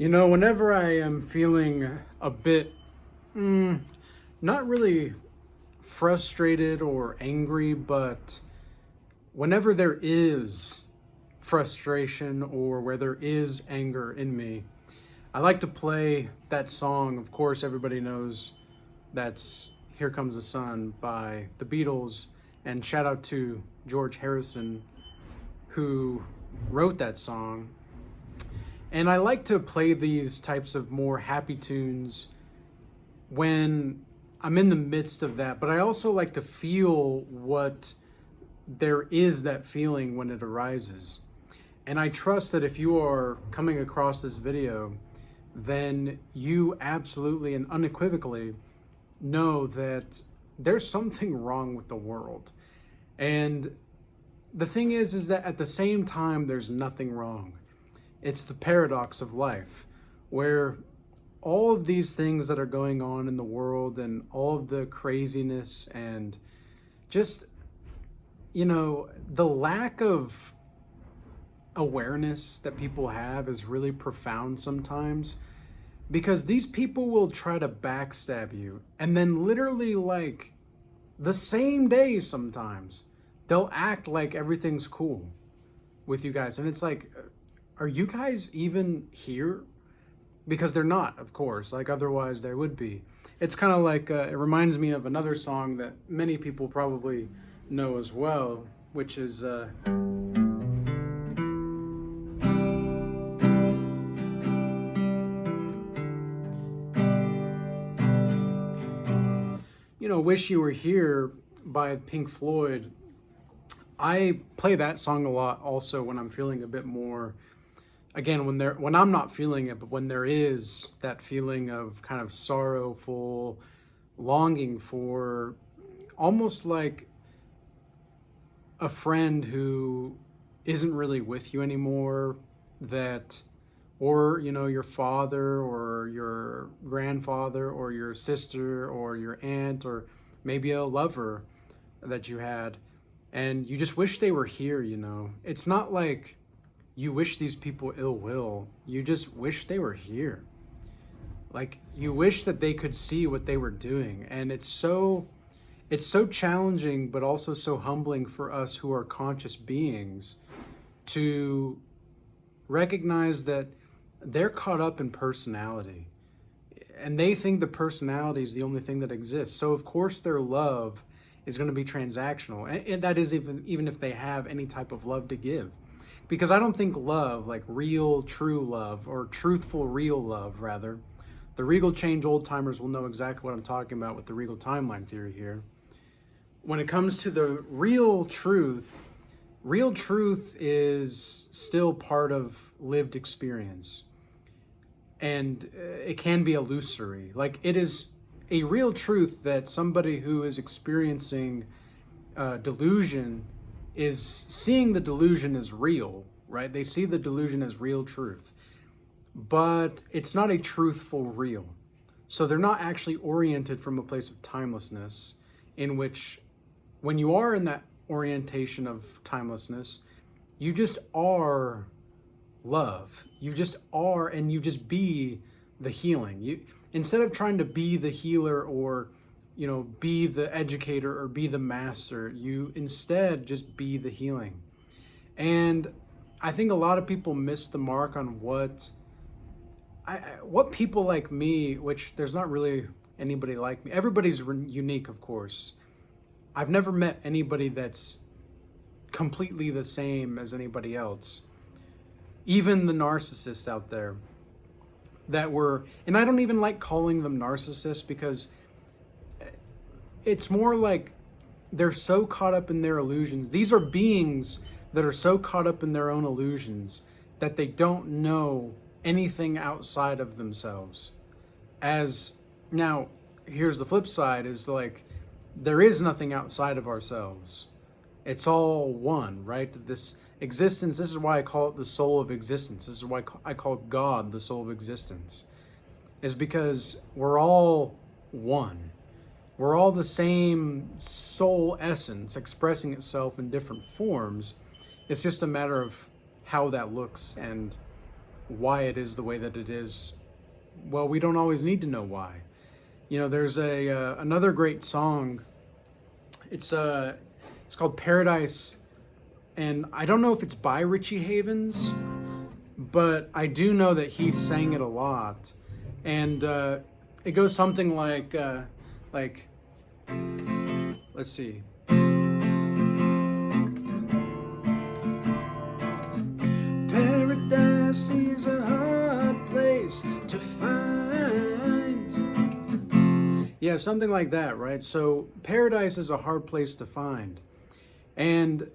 Whenever I am feeling a bit, not really frustrated or angry, but whenever there is frustration or where there is anger in me, I like to play that song. Of course, everybody knows that's Here Comes the Sun by the Beatles. And shout out to George Harrison, who wrote that song. And I like to play these types of more happy tunes when I'm in the midst of that, but I also like to feel what there is that feeling when it arises. And I trust that if you are coming across this video, then you absolutely and unequivocally know that there's something wrong with the world. And the thing is that at the same time, there's nothing wrong. It's the paradox of life, where all of these things that are going on in the world and all of the craziness and just, the lack of awareness that people have is really profound sometimes, because these people will try to backstab you and then literally like the same day sometimes they'll act like everything's cool with you guys. And it's like, are you guys even here? Because they're not, of course, like otherwise they would be. It's kind of like, it reminds me of another song that many people probably know as well, which is, Wish You Were Here by Pink Floyd. I play that song a lot also when I'm feeling a bit more, again, when I'm not feeling it, but when there is that feeling of kind of sorrowful longing for almost like a friend who isn't really with you anymore, or your father or your grandfather or your sister or your aunt or maybe a lover that you had, and you just wish they were here. It's not like you wish these people ill will. You just wish they were here. Like, you wish that they could see what they were doing. And it's so challenging, but also so humbling for us who are conscious beings to recognize that they're caught up in personality. And they think the personality is the only thing that exists. So of course their love is going to be transactional. And that is even if they have any type of love to give. Because I don't think love, like real, true love, or truthful, real love, rather. The Regal Change old timers will know exactly what I'm talking about with the Regal timeline theory here. When it comes to the real truth is still part of lived experience. And it can be illusory. Like, it is a real truth that somebody who is experiencing delusion is seeing the delusion as real, right? They see the delusion as real truth, but it's not a truthful real. So they're not actually oriented from a place of timelessness, in which when you are in that orientation of timelessness, you just are love. You just are, and you just be the healing. You, instead of trying to be the healer or be the educator or be the master, you instead just be the healing. And I think a lot of people miss the mark on what people like me, which there's not really anybody like me. Everybody's unique, of course. I've never met anybody that's completely the same as anybody else. Even the narcissists out there and I don't even like calling them narcissists, because it's more like they're so caught up in their illusions. These are beings that are so caught up in their own illusions that they don't know anything outside of themselves. Now, here's the flip side, is like, there is nothing outside of ourselves. It's all one, right? This existence, this is why I call it the soul of existence. This is why I call God the soul of existence, is because we're all one. We're all the same soul essence expressing itself in different forms. It's just a matter of how that looks and why it is the way that it is, well, we don't always need to know why. You know, there's another great song. It's called Paradise, and I don't know if it's by Richie Havens, but I do know that he sang it a lot, and it goes something like let's see. Paradise is a hard place to find. Yeah, something like that, right? So paradise is a hard place to find. And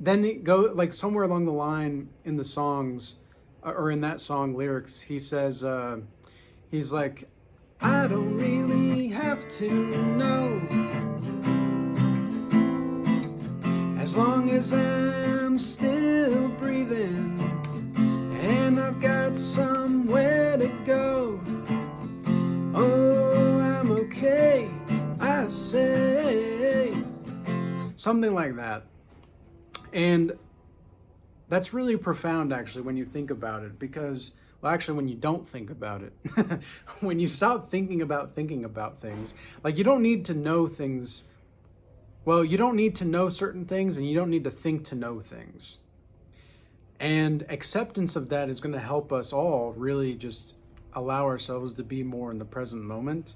then it go like somewhere along the line in the songs, or in that song lyrics, he says, he's like, I don't really have to know, as long as I'm still breathing and I've got somewhere to go. Oh, I'm okay, I say. Something like that. And that's really profound, actually, when you think about it, because, well, actually, when you don't think about it, when you stop thinking about things, like you don't need to know things. Well, you don't need to know certain things, and you don't need to think to know things. And acceptance of that is going to help us all really just allow ourselves to be more in the present moment.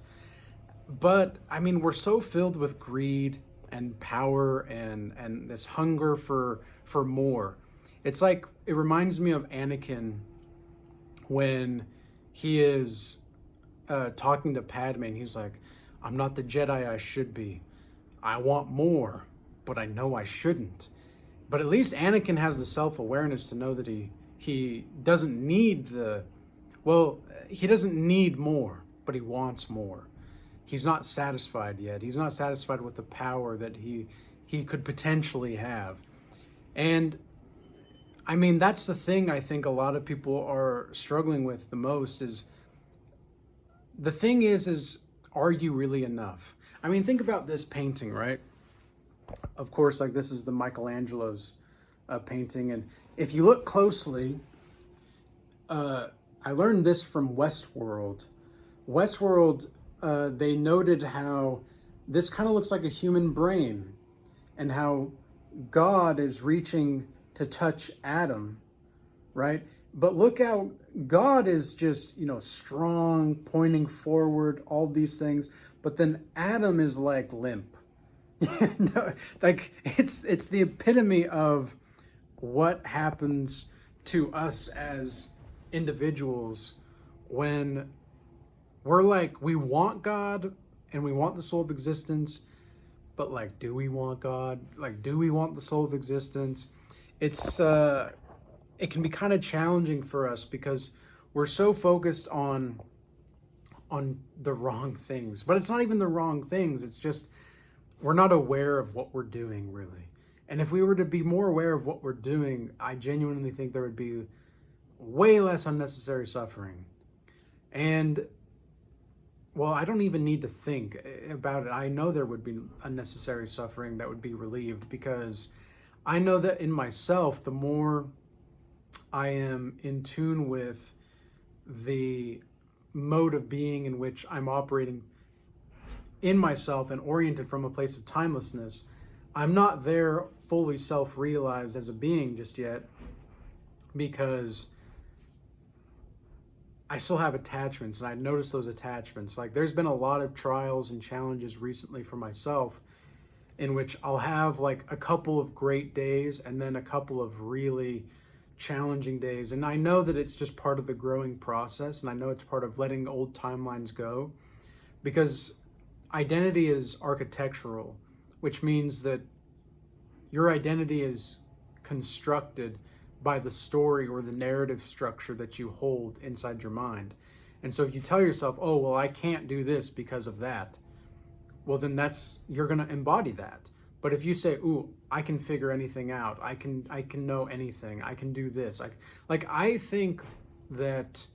But I mean, we're so filled with greed and power and this hunger for more. It's like, it reminds me of Anakin when he is talking to Padme, and he's like, I'm not the Jedi I should be. I want more, but I know I shouldn't. But at least Anakin has the self-awareness to know that he doesn't need he doesn't need more, but he wants more. He's not satisfied yet. He's not satisfied with the power that he could potentially have. And I mean, that's the thing I think a lot of people are struggling with the most is, the thing is are you really enough? I mean, think about this painting, right? Of course, like, this is the Michelangelo's painting. And if you look closely, I learned this from Westworld. Westworld, they noted how this kind of looks like a human brain, and how God is reaching to touch Adam, right? But look how God is just, strong, pointing forward, all these things. But then Adam is like limp. Like it's the epitome of what happens to us as individuals when we're like, we want God and we want the soul of existence, but like, do we want God? Like, do we want the soul of existence? It's it can be kind of challenging for us because we're so focused on the wrong things. But it's not even the wrong things. It's just we're not aware of what we're doing, really. And if we were to be more aware of what we're doing, I genuinely think there would be way less unnecessary suffering. And, well, I don't even need to think about it. I know there would be unnecessary suffering that would be relieved, because I know that in myself, the more I am in tune with the mode of being in which I'm operating in myself and oriented from a place of timelessness, I'm not there fully self-realized as a being just yet, because I still have attachments, and I notice those attachments. Like, there's been a lot of trials and challenges recently for myself in which I'll have like a couple of great days and then a couple of really challenging days. And I know that it's just part of the growing process, and I know it's part of letting old timelines go, because identity is architectural, which means that your identity is constructed by the story or the narrative structure that you hold inside your mind. And so if you tell yourself, oh, well, I can't do this because of that, well, then you're going to embody that. But if you say, ooh, I can figure anything out, I can know anything, I can do this. I think that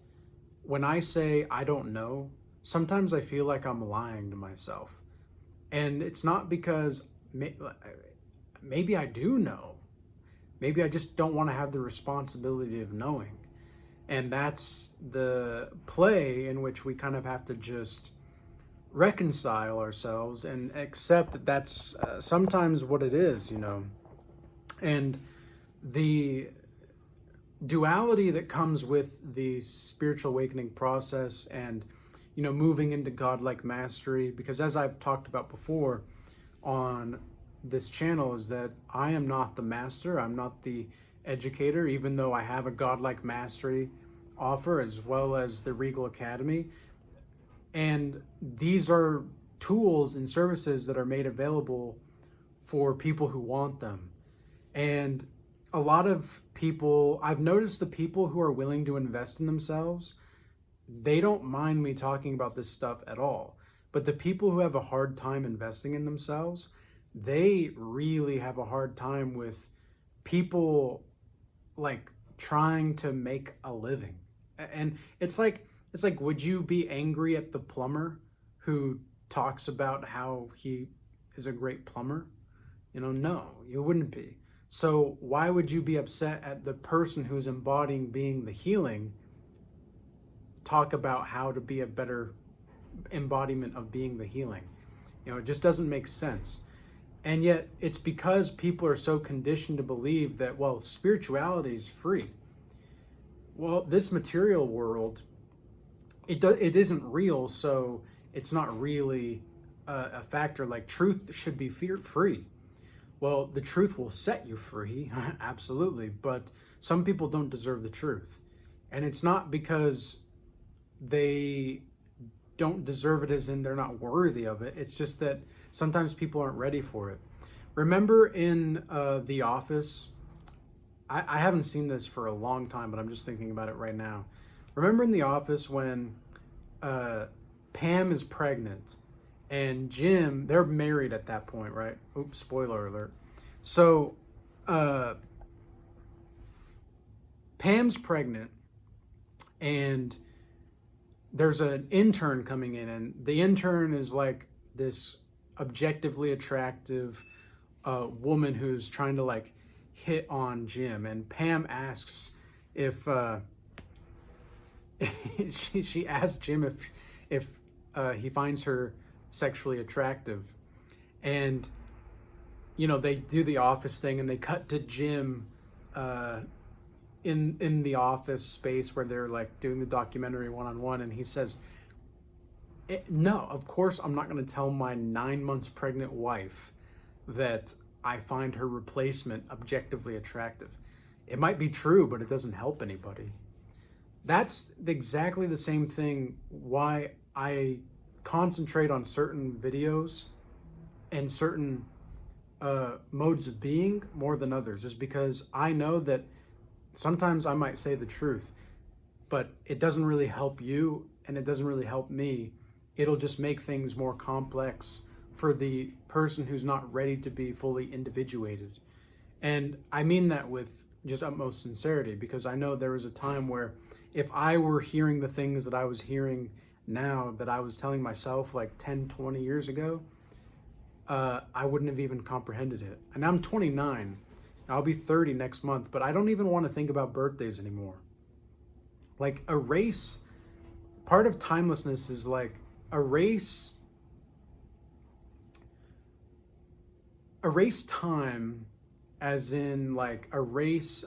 when I say I don't know, sometimes I feel like I'm lying to myself. And it's not because maybe I do know. Maybe I just don't want to have the responsibility of knowing. And that's the play in which we kind of have to just reconcile ourselves and accept that that's sometimes what it is, you know. And the duality that comes with the spiritual awakening process and, you know, moving into godlike mastery, because as I've talked about before on this channel, is that I am not the master, I'm not the educator, even though I have a godlike mastery offer as well as the Regal Academy. And these are tools and services that are made available for people who want them. And a lot of people, I've noticed the people who are willing to invest in themselves, they don't mind me talking about this stuff at all. But the people who have a hard time investing in themselves, they really have a hard time with people like trying to make a living. And it's like, would you be angry at the plumber who talks about how he is a great plumber? You know, no, you wouldn't be. So why would you be upset at the person who's embodying being the healing talk about how to be a better embodiment of being the healing? You know, it just doesn't make sense. And yet it's because people are so conditioned to believe that, well, spirituality is free. Well, this material world, it isn't real, so it's not really a factor. Like, truth should be free. Well, the truth will set you free, absolutely, but some people don't deserve the truth. And it's not because they don't deserve it as in they're not worthy of it. It's just that sometimes people aren't ready for it. Remember in The Office, I haven't seen this for a long time, but I'm just thinking about it right now. Remember in The Office when Pam is pregnant and Jim, they're married at that point, right? Oops, spoiler alert. So Pam's pregnant and there's an intern coming in, and the intern is like this objectively attractive woman who's trying to like hit on Jim, and Pam asks if she asks Jim if he finds her sexually attractive. And you know, they do the office thing and they cut to Jim in the office space where they're like doing the documentary one-on-one, and he says, no, of course I'm not going to tell my 9 months pregnant wife that I find her replacement objectively attractive. It might be true, but it doesn't help anybody. That's exactly the same thing why I concentrate on certain videos and certain modes of being more than others, is because I know that sometimes I might say the truth, but it doesn't really help you and it doesn't really help me. It'll just make things more complex for the person who's not ready to be fully individuated. And I mean that with just utmost sincerity, because I know there was a time where if I were hearing the things that I was hearing now that I was telling myself like 10, 20 years ago, I wouldn't have even comprehended it. And I'm 29. I'll be 30 next month, but I don't even want to think about birthdays anymore. Like, part of timelessness is like erase time, as in like erase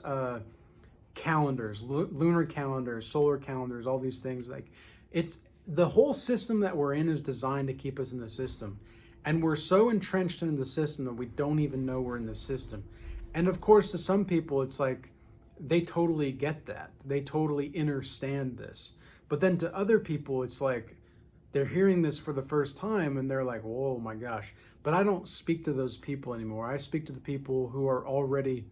calendars, lunar calendars, solar calendars, all these things. Like, it's the whole system that we're in is designed to keep us in the system. And we're so entrenched in the system that we don't even know we're in the system. And of course, to some people, it's like they totally get that. They totally understand this. But then to other people, it's like they're hearing this for the first time and they're like, whoa, my gosh. But I don't speak to those people anymore. I speak to the people who are already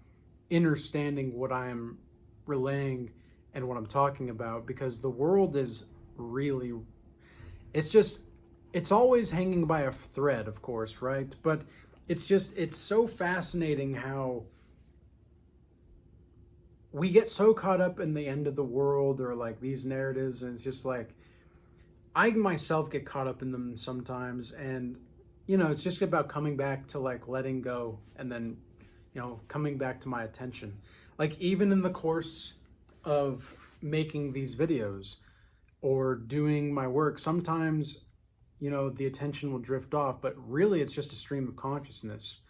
understanding what I am relaying and what I'm talking about, because the world is really, it's always hanging by a thread, of course, right? But it's so fascinating how we get so caught up in the end of the world or like these narratives, and it's just like, I myself get caught up in them sometimes, and you know, it's just about coming back to like letting go, and then, you know, coming back to my attention. Like, even in the course of making these videos or doing my work, sometimes, the attention will drift off, but really it's just a stream of consciousness.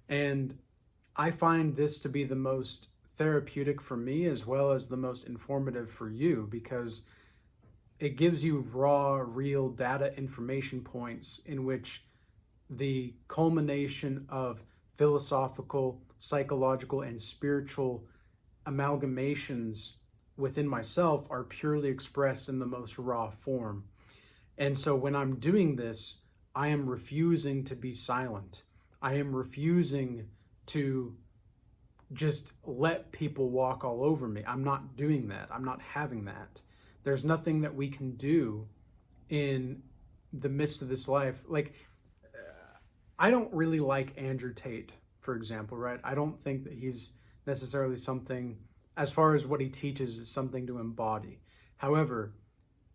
And I find this to be the most therapeutic for me, as well as the most informative for you, because it gives you raw, real data information points in which the culmination of philosophical, psychological, and spiritual amalgamations within myself are purely expressed in the most raw form. And so when I'm doing this, I am refusing to be silent. I am refusing to just let people walk all over me. I'm not doing that. I'm not having that. There's nothing that we can do in the midst of this life. Like, I don't really like Andrew Tate, for example, right? I don't think that he's necessarily something, as far as what he teaches, is something to embody. However,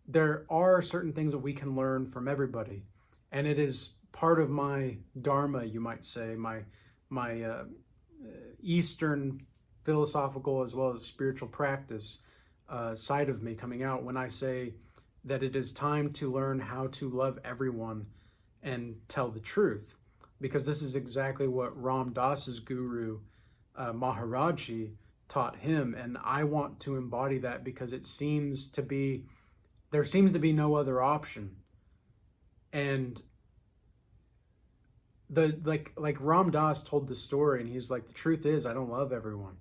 there are certain things that we can learn from everybody. And it is part of my dharma, you might say, my Eastern philosophical as well as spiritual practice side of me coming out when I say that it is time to learn how to love everyone and tell the truth. Because this is exactly what Ram Dass's guru, Maharaji, taught him. And I want to embody that because there seems to be no other option. And like Ram Dass told the story, and he's like, the truth is I don't love everyone.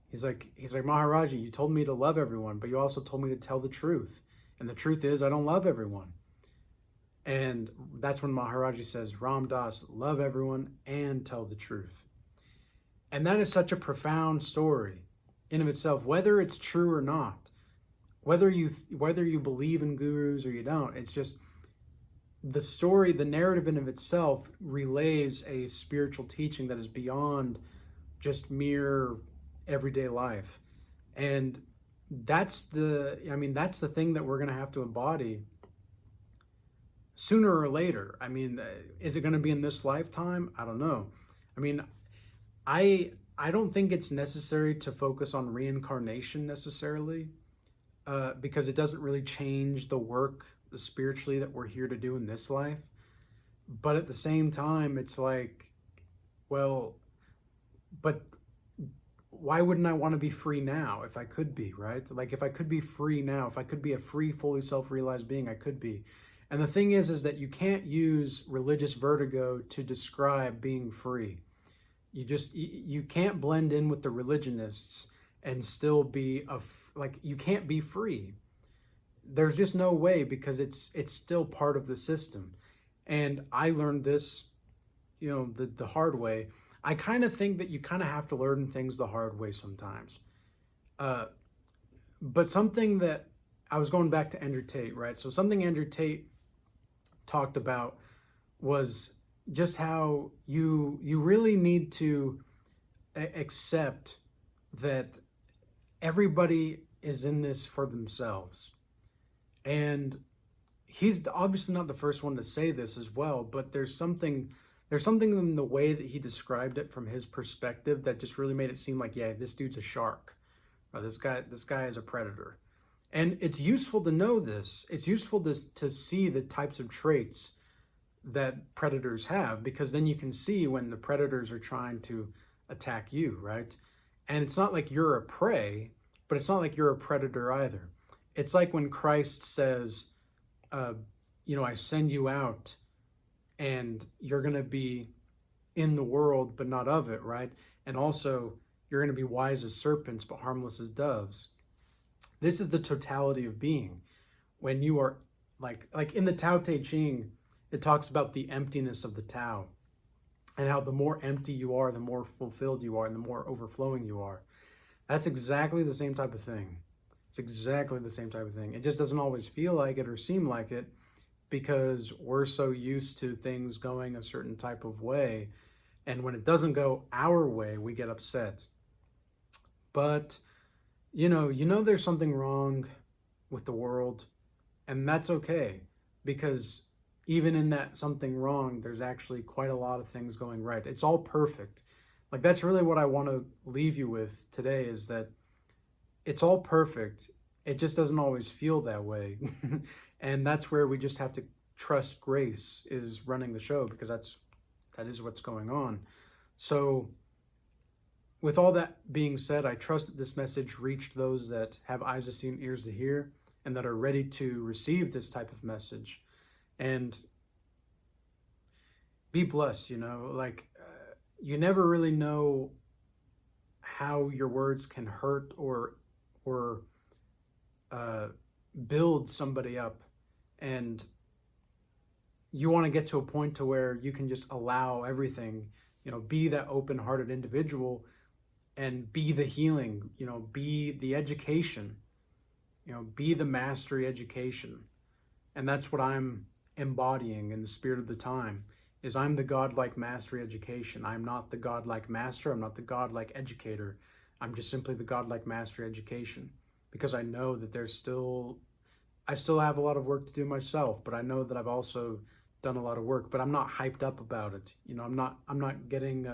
He's like Maharaji, you told me to love everyone, but you also told me to tell the truth. And the truth is I don't love everyone. And that's when Maharaji says, Ram Dass, love everyone and tell the truth. And that is such a profound story in of itself, whether it's true or not, whether you believe in gurus or you don't. It's just the story, the narrative in of itself relays a spiritual teaching that is beyond just mere everyday life. And that's the thing that we're going to have to embody sooner or later. I mean, is it going to be in this lifetime? I don't know. I mean, I don't think it's necessary to focus on reincarnation necessarily, because it doesn't really change the work spiritually that we're here to do in this life. But at the same time, it's like, well, but why wouldn't I want to be free now if I could be, right? Like, if I could be free now, if I could be a free, fully self-realized being, I could be. And the thing is that you can't use religious vertigo to describe being free. You can't blend in with the religionists and still be you can't be free. There's just no way, because it's still part of the system. And I learned this, the hard way. I kind of think that you kind of have to learn things the hard way sometimes. But something that I was going back to Andrew Tate, right? So something Andrew Tate talked about was just how you really need to accept that everybody is in this for themselves. And he's obviously not the first one to say this as well, but there's something in the way that he described it from his perspective that just really made it seem like, yeah, this dude's a shark, or this guy is a predator. And it's useful to know this. It's useful to see the types of traits that predators have, because then you can see when the predators are trying to attack you, right? And it's not like you're a prey, but it's not like you're a predator either. It's like when Christ says, I send you out and you're going to be in the world, but not of it, right? And also, you're going to be wise as serpents, but harmless as doves. This is the totality of being. When you are like in the Tao Te Ching, it talks about the emptiness of the Tao, and how the more empty you are, the more fulfilled you are, and the more overflowing you are. That's exactly the same type of thing. It's exactly the same type of thing. It just doesn't always feel like it or seem like it, because we're so used to things going a certain type of way. And when it doesn't go our way, we get upset. But, there's something wrong with the world, and that's okay, because even in that something wrong, there's actually quite a lot of things going right. It's all perfect. Like, that's really what I want to leave you with today, is that it's all perfect. It just doesn't always feel that way. And that's where we just have to trust grace is running the show, because that is what's going on. So with all that being said, I trust that this message reached those that have eyes to see and ears to hear, and that are ready to receive this type of message. And be blessed, like you never really know how your words can hurt or build somebody up. And you want to get to a point to where you can just allow everything, be that open-hearted individual, and be the healing, be the education, be the mastery education. And that's what I'm embodying in the spirit of the time, is I'm the godlike mastery education. I'm not the godlike master. I'm not the godlike educator. I'm just simply the godlike mastery education, because I know that I still have a lot of work to do myself, but I know that I've also done a lot of work, but I'm not hyped up about it. I'm not getting,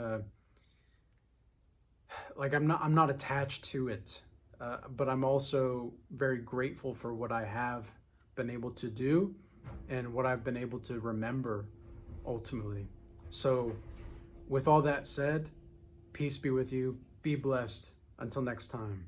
I'm not attached to it. But I'm also very grateful for what I have been able to do and what I've been able to remember ultimately. So with all that said, peace be with you. Be blessed. Until next time.